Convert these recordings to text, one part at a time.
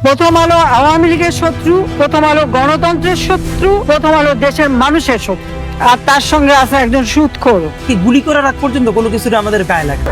প্রথম আলো আওয়ামী লীগের শত্রু, প্রথম আলো গণতন্ত্রের শত্রু, প্রথম আলো দেশের মানুষের শত্রু, আর তার সঙ্গে আছে একজন সুদখোর। গুলি করার আগ পর্যন্ত কোনো কিছুটা আমাদের গায়ে লাগে।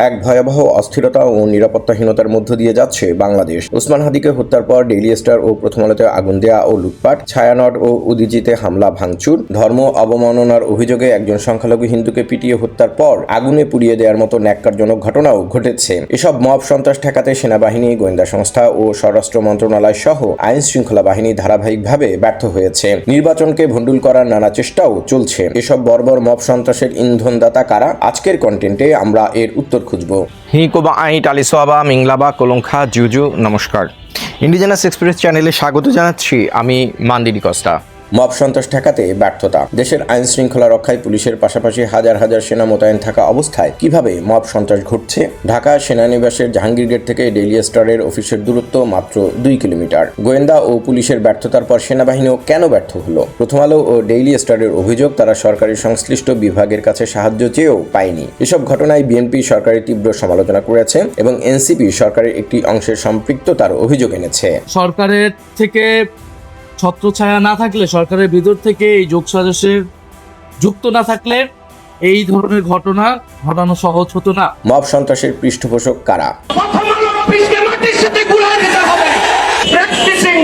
এক ভয়াবহ অস্থিরতা ও নিরাপত্তাহীনতার মধ্য দিয়ে যাচ্ছে বাংলাদেশ। ওসমান হাদিকে হত্যার পর ডেইলি স্টার ও প্রথম আলোতে আগুন দেয়া ও লুটপাট, ছায়ানট ও উদীচিতে হামলা ভাঙচুর, ধর্ম অবমাননার অভিযোগে একজন সংখ্যালঘু হিন্দুকে পিটিয়ে হত্যার পর আগুনে পুড়িয়ে দেওয়ার মতো ন্যাক্কারজনক ঘটনাও ঘটেছে। এসব মব সন্ত্রাস ঠেকাতে সেনাবাহিনী, গোয়েন্দা সংস্থা ও স্বরাষ্ট্র মন্ত্রণালয় সহ আইন শৃঙ্খলা বাহিনী ধারাবাহিকভাবে ব্যর্থ হয়েছে। নির্বাচনকে ভণ্ডুল করার নানা চেষ্টাও চলছে। এসব বর্বর মব সন্ত্রাসের ইন্ধনদাতা কারা? আজকের কন্টেন্টে আমরা এর উত্তর খুঁজব। হিকোবা আইট আলিসোয়াবা মিংলাবা কোলংখা জুজু। নমস্কার, ইন্ডিজেনাস এক্সপ্রেস চ্যানেলে স্বাগত জানাচ্ছি। আমি মান্দিনি কস্তা। মব সন্ত্রাস ঠেকাতে ব্যর্থতা। দেশের আইন শৃঙ্খলা রক্ষায় পুলিশের পাশাপাশি হাজার হাজার সেনা মোতায়েন থাকা অবস্থায় কিভাবে মব সন্ত্রাস ঘটছে? ঢাকা সেনানিবাসের জাহাঙ্গীর গেট থেকে ডেইলি স্টারের অফিসের দূরত্ব মাত্র 2 কিলোমিটার। গোয়েন্দা ও পুলিশের ব্যর্থতার পর সেনাবাহিনীও কেন ব্যর্থ হলো? প্রথম আলো ও ডেইলি স্টারের অভিযোগ, তারা সরকারি সংশ্লিষ্ট বিভাগের কাছে সাহায্য চেয়েও পায়নি। এসব ঘটনায় বিএনপি সরকারের তীব্র সমালোচনা করেছে এবং এনসিপি সরকারের একটি অংশের সম্পৃক্ততার অভিযোগ এনেছে। সরকারের থেকে ছত্রছায়া না থাকলে, সরকারের ভিতর থেকে এই যোগসাজশের যুক্ত না থাকলে এই ধরনের ঘটনা ঘটানো সহজ হতো না। মব সন্ত্রাসের পৃষ্ঠপোষক কারা?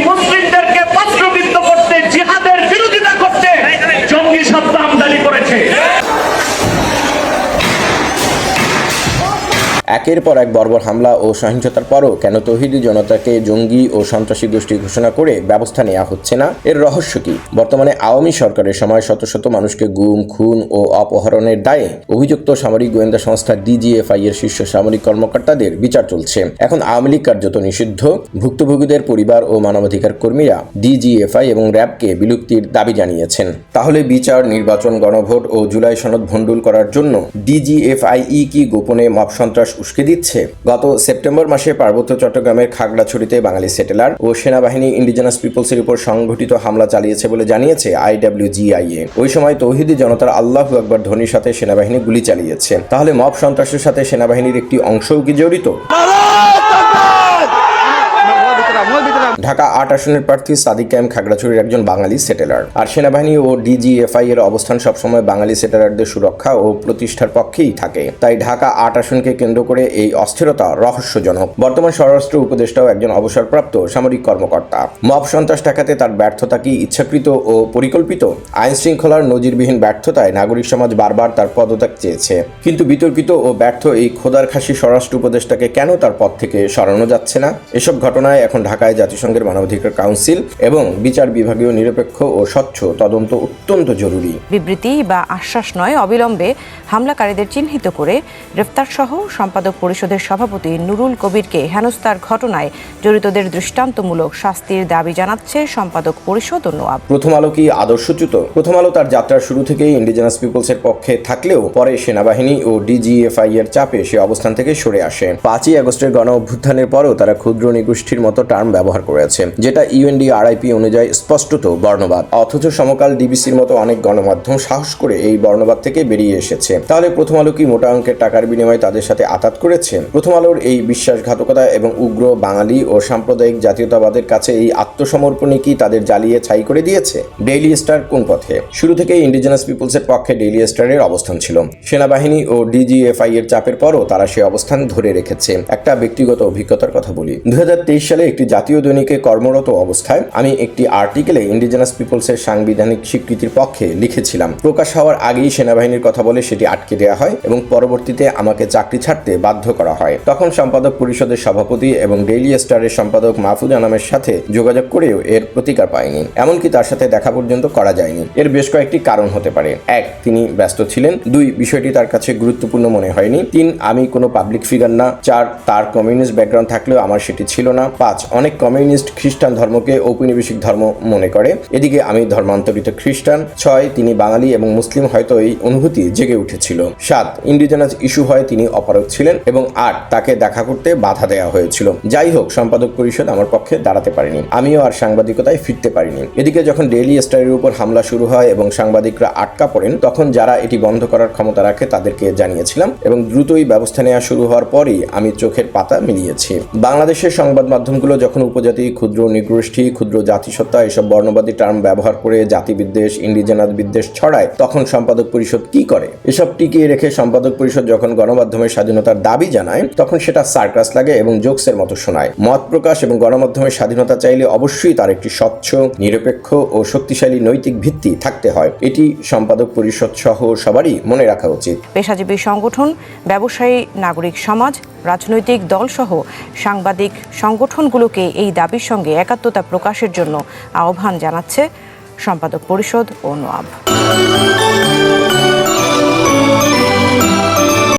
মুসলিমদেরকে পত্রবিদ্ধ করতে, জিহাদের বিরোধিতা করতে জঙ্গি শব্দ আমদানি করেছে। একের পর এক বর্বর হামলা ও সহিংসতার পরও কেন তৌহিদি জনতাকে জঙ্গি ও সন্ত্রাসী গোষ্ঠী ঘোষণা করে ব্যবস্থা নেওয়া হচ্ছে না? এর রহস্য কি? বর্তমানে আওয়ামী সরকারের সময় শত শত মানুষকে গুম, খুন ও অপহরণের দায়ে অভিযুক্ত সামরিক গোয়েন্দা সংস্থা ডিজিএফআই এর শীর্ষ সামরিক কর্মকর্তাদের বিচার চলছে। এখন আওয়ামী লীগ কার্যত নিষিদ্ধ। ভুক্তভোগীদের পরিবার ও মানবাধিকার কর্মীরা ডিজিএফআই এবং র্যাবকে বিলুপ্তির দাবি জানিয়েছেন। তাহলে বিচার, নির্বাচন, গণভোট ও জুলাই সনদ ভণ্ডুল করার জন্য ডিজিএফআই কি গোপনে মব সন্ত্রাস উস্কে দিচ্ছে? গত সেপ্টেম্বর মাসে পার্বত্য চট্টগ্রামের খাগড়াছড়িতে বাঙালি সেটেলার ও সেনাবাহিনী ইন্ডিজেনাস পিপলসের উপর সংঘটিত হামলা চালিয়েছে বলে জানিয়েছে IWGIA। ওই সময় তৌহিদি জনতার আল্লাহু আকবার ধ্বনির সাথে সেনাবাহিনী গুলি চালিয়েছে। তাহলে মব সন্ত্রাসের সাথে সেনাবাহিনীর একটি অংশও কি জড়িত? ঢাকা 8 আসনের প্রার্থী সাদিক কায়েম খাগড়াছড়ির একজন বাঙালি সেটেলার, আর সেনাবাহিনী ও ডিজিএফআই এর অবস্থান সবসময় বাঙালি সেটেলারদের সুরক্ষা ও প্রতিষ্ঠার পক্ষেই থাকে। তাই ঢাকা 8 আসনকে কেন্দ্র করে এই অস্থিরতা রহস্যজনক। বর্তমান স্বরাষ্ট্র উপদেষ্টাও একজন অবসরপ্রাপ্ত সামরিক কর্মকর্তা। মব সন্ত্রাস ঠেকাতে তার ব্যর্থতা কি ইচ্ছাকৃত ও পরিকল্পিত? আইন শৃঙ্খলার নজিরবিহীন ব্যর্থতায় নাগরিক সমাজ বারবার তার পদত্যাগ চেয়েছে, কিন্তু বিতর্কিত ও ব্যর্থ এই খোদার খাসি স্বরাষ্ট্র উপদেষ্টাকে কেন তার পদ থেকে সরানো যাচ্ছে না? এসব ঘটনায় এখন ঢাকায় জাতিসংঘের মানবাধিকার কাউন্সিল এবং বিচার বিভাগীয় নিরপেক্ষ ও স্বচ্ছ তদন্ত অত্যন্ত জরুরি। বিবৃতি বা আশ্বাস নয়, অবিলম্বে হামলাকারীদের চিহ্নিত করে গ্রেফতার সহ সম্পাদক পরিষদের সভাপতি নুরুল কবিরকে হেনস্থার ঘটনায় জড়িতদের দৃষ্টান্তমূলক শাস্তির দাবি জানাচ্ছে সম্পাদক পরিষদ ও নোয়াব। প্রথম আলো কি আদর্শচ্যুত? প্রথম আলো তার যাত্রার শুরু থেকেই ইন্ডিজেনাস পিপলসের পক্ষে থাকলেও পরে সেনাবাহিনী ও ডিজিএফআই এর চাপে সে অবস্থান থেকে সরে আসে। 5ই আগস্টের গণ অভ্যুত্থানের পরও তারা ক্ষুদ্র নিগোষ্ঠীর মতো টার্ম ব্যবহার করেছে, যেটা UNDRIP অনুযায়ী স্পষ্টত বর্ণবাদ। অথচ সমকাল ডিবিসির মতো অনেক গণমাধ্যম সাহস করে এই বর্ণবাদ থেকে বেরিয়ে এসেছে। তাহলে প্রথম আলো কি মোটা অঙ্কের টাকার বিনিময়ে তাদের সাথে আঘাত করেছে? প্রথম আলোর এই বিশ্বাসঘাতকতা এবং উগ্র বাঙালি ও সাম্প্রদায়িক জাতীয়তাবাদের কাছে এই আত্মসমর্পণই কি তাদের জ্বালিয়ে ছাই করে দিয়েছে? ডেইলি স্টার কোন পথে? শুরু থেকে ইন্ডিজেনাস পিপলসের পক্ষে ডেইলি স্টারের অবস্থান ছিল। সেনাবাহিনী ও ডিজিএফআই এর চাপের পরও তারা সে অবস্থান ধরে রেখেছে। একটা ব্যক্তিগত অভিজ্ঞতার কথা বলি। 2023 সালে একটি জাতীয় দৈনিকে কর্মরত অবস্থায় আমি একটি আর্টিকেলে ইন্ডিজেনাস পিপলসের সাংবিধানিক স্বীকৃতির পক্ষে লিখেছিলাম। প্রকাশ হওয়ার আগেই সেনাবাহিনীর কথা বলে সেটি আটকে দেওয়া হয় এবং পরবর্তীতে আমাকে চাকরি ছাড়তে বাধ্য করা হয়। তখন সম্পাদক পরিষদের সভাপতি এবং ডেইলি স্টারের সম্পাদক মাহফুজ আনামের সাথে যোগাযোগ করেও এর প্রতিকার পাইনি, এমনকি তার সাথে দেখা পর্যন্ত করা যায়নি। এর বেশ কয়েকটি কারণ হতে পারে। 1, তিনি ব্যস্ত ছিলেন। 2, বিষয়টি তার কাছে গুরুত্বপূর্ণ মনে হয়নি। 3, আমি কোনো পাবলিক ফিগার না। 4, তার কমিউনিস্ট ব্যাকগ্রাউন্ড থাকলেও আমার সেটি ছিল না। 5, অনেক কমিউনিস্ট কমিউনিস্ট খ্রিস্টান ধর্মকে ঔপনিবেশিক ধর্ম মনে করে, এদিকে আমি ধর্মান্তরিত খ্রিস্টান। 6 তিনি বাঙালি এবং মুসলিম, হয়তো এই অনুভূতি জেগে উঠেছিল। 7 ইন্ডিজেনাস ইস্যু হয় তিনি অপারগ ছিলেন, এবং 8 তাকে দেখা করতে বাধা দেওয়া হয়েছিল। যাই হোক, সম্পাদক পরিষদ আমার পক্ষে দাঁড়াতে পারেনি, আমিও আর সাংবাদিকতায় ফিরতে পারিনি। এদিকে যখন ডেইলি স্টারের উপর হামলা শুরু হয় এবং সাংবাদিকরা আটকা পড়েন, তখন যারা এটি বন্ধ করার ক্ষমতা রাখে তাদেরকে জানিয়েছিলাম, এবং দ্রুতই ব্যবস্থা নেওয়া শুরু হওয়ার পরই আমি চোখের পাতা মিলিয়েছি। বাংলাদেশের সংবাদ মাধ্যমগুলো যখন উপজাতি, ক্ষুদ্র নৃগোষ্ঠী, ক্ষুদ্র জাতিসত্তা এসব বর্ণবাদী টার্ম ব্যবহার করে জাতি বিদ্বেষ, ইন্ডিজেনাস বিদ্বেষ ছড়ায়, তখন সম্পাদক পরিষদ কি করে? এসব টিকিয়ে রেখে সম্পাদক পরিষদ যখন গণমাধ্যমের স্বাধীনতার দাবি জানায়, তখন সেটা সার্কাস লাগে এবং জোকসের মতো শোনায়। মত প্রকাশ এবং গণমাধ্যমের স্বাধীনতা চাইলে অবশ্যই তার একটি স্বচ্ছ, নিরপেক্ষ ও শক্তিশালী নৈতিক ভিত্তি থাকতে হয়। এটি সম্পাদক পরিষদ সহ সবারই মনে রাখা উচিত। পেশাজীবী সংগঠন, ব্যবসায়ী, নাগরিক সমাজ, রাজনৈতিক দলসহ সাংবাদিক সংগঠনগুলোকে এই দাবির সঙ্গে একাত্মতা প্রকাশের জন্য আহ্বান জানাচ্ছে সম্পাদক পরিষদ ও নোয়াব।